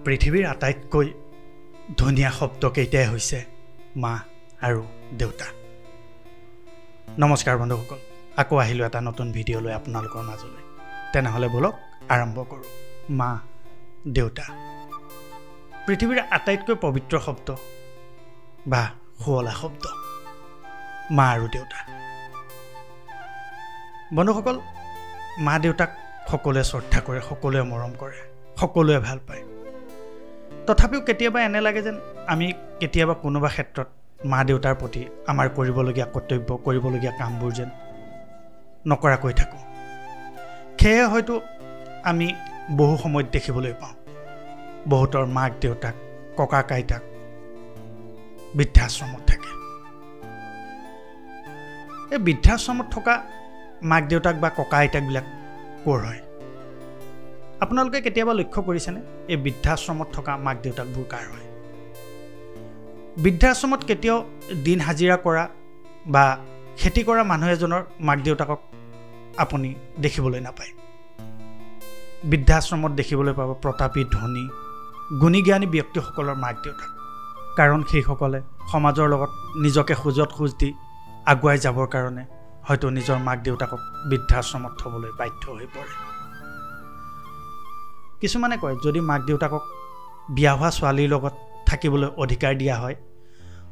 পৃথিৱীৰ আটাইতকৈ ধুনীয়া শব্দ কেইটাই হৈছে মা আৰু দেউতা। নমস্কাৰ বন্ধুসকল, আকৌ আহিলোঁ এটা নতুন ভিডিঅ' লৈ আপোনালোকৰ মাজলৈ। তেনেহ'লে বলক আৰম্ভ কৰোঁ। মা দেউতা পৃথিৱীৰ আটাইতকৈ পবিত্ৰ শব্দ বা শুৱলা শব্দ, মা আৰু দেউতা। বন্ধুসকল, মা দেউতাক সকলোৱে শ্ৰদ্ধা কৰে, সকলোৱে মৰম কৰে, সকলোৱে ভাল পায়। তথাপিও কেতিয়াবা এনে লাগে যেন আমি কেতিয়াবা কোনোবা ক্ষেত্ৰত মা দেউতাৰ প্ৰতি আমাৰ কৰিবলগীয়া কৰ্তব্য, কৰিবলগীয়া কামবোৰ যেন নকৰাকৈ থাকোঁ। সেয়ে হয়তো আমি বহু সময়ত দেখিবলৈ পাওঁ বহুতৰ মাক দেউতাক, ককা আইতাক বৃদ্ধাশ্ৰমত থাকে। এই বৃদ্ধাশ্ৰমত থকা মাক দেউতাক বা ককা আইতাকবিলাক ক'ৰ হয়? আপোনালোকে কেতিয়াবা লক্ষ্য কৰিছেনে এই বৃদ্ধাশ্ৰমত থকা মাক দেউতাকবোৰ কাৰ হয়? বৃদ্ধাশ্ৰমত কেতিয়াও দিন হাজিৰা কৰা বা খেতি কৰা মানুহ এজনৰ মাক দেউতাকক আপুনি দেখিবলৈ নাপায়। বৃদ্ধাশ্ৰমত দেখিবলৈ পাব প্ৰতাপী, ধনী, গুণী জ্ঞানী ব্যক্তিসকলৰ মাক দেউতাক। কাৰণ সেইসকলে সমাজৰ লগত নিজকে খোজত খোজ দি আগুৱাই যাবৰ কাৰণে হয়তো নিজৰ মাক দেউতাকক বৃদ্ধাশ্ৰমত থ'বলৈ বাধ্য হৈ পৰে। কিছুমানে কয় যদি মাক দেউতাকক বিয়া হোৱা ছোৱালীৰ লগত থাকিবলৈ অধিকাৰ দিয়া হয়,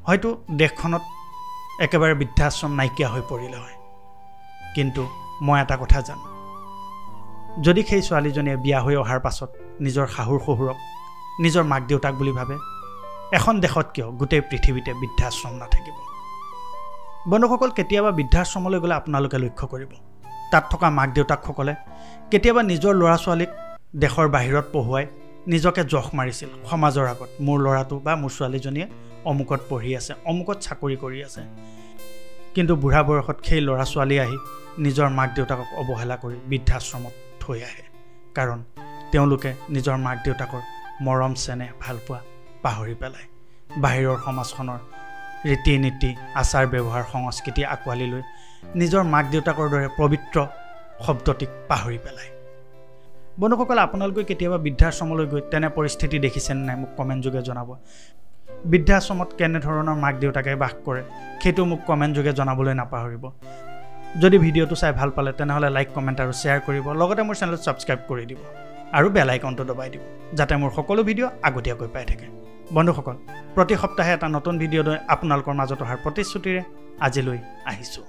হয়তো দেশখনত একেবাৰে বৃদ্ধাশ্ৰম নাইকিয়া হৈ পৰিলে হয়। কিন্তু মই এটা কথা জানো, যদি সেই ছোৱালীজনীয়ে বিয়া হৈ অহাৰ পাছত নিজৰ শাহুৰ শহুৰক নিজৰ মাক দেউতাক বুলি ভাবে, এখন দেশত কিয় গোটেই পৃথিৱীতে বৃদ্ধাশ্ৰম নাথাকিব। বন্ধুসকল, কেতিয়াবা বৃদ্ধাশ্ৰমলৈ গ'লে আপোনালোকে লক্ষ্য কৰিব, তাত থকা মাক দেউতাকসকলে কেতিয়াবা নিজৰ ল'ৰা ছোৱালীক দেশৰ বাহিৰত পঢ়ুৱাই নিজকে জখ মাৰিছিল সমাজৰ আগত, মোৰ ল'ৰাটো বা মোৰ ছোৱালীজনীয়ে অমুকত পঢ়ি আছে, অমুকত চাকৰি কৰি আছে। কিন্তু বুঢ়া বয়সত সেই ল'ৰা ছোৱালী আহি নিজৰ মাক দেউতাকক অৱহেলা কৰি বৃদ্ধাশ্ৰমত থৈ আহে। কাৰণ তেওঁলোকে নিজৰ মাক দেউতাকৰ মৰম চেনেহ ভালপোৱা পাহৰি পেলায়। বাহিৰৰ সমাজখনৰ ৰীতি নীতি, আচাৰ ব্যৱহাৰ, সংস্কৃতি আঁকোৱালি লৈ নিজৰ মাক দেউতাকৰ দৰে পবিত্ৰ শব্দটিক পাহৰি পেলায়। বন্ধুসকল, আপোনালোকে কেতিয়াবা বৃদ্ধাশ্ৰমলৈ গৈ তেনে পৰিস্থিতি দেখিছেনে নাই মোক কমেণ্ট যোগে জনাব। বৃদ্ধাশ্ৰমত কেনেধৰণৰ মাক দেউতাকে বাস কৰে সেইটো মোক কমেণ্ট যোগে জনাবলৈ নাপাহৰিব। যদি ভিডিঅ'টো চাই ভাল পালে তেনেহ'লে লাইক, কমেণ্ট আৰু শ্বেয়াৰ কৰিব। লগতে মোৰ চেনেলত ছাবস্ক্ৰাইব কৰি দিব আৰু বেল আইকনটো দবাই দিব, যাতে মোৰ সকলো ভিডিঅ' আগতীয়াকৈ পাই থাকে। বন্ধুসকল, প্ৰতি সপ্তাহে এটা নতুন ভিডিঅ' লৈ আপোনালোকৰ মাজত অহাৰ প্ৰতিশ্ৰুতিৰে আজিলৈ আহিছোঁ।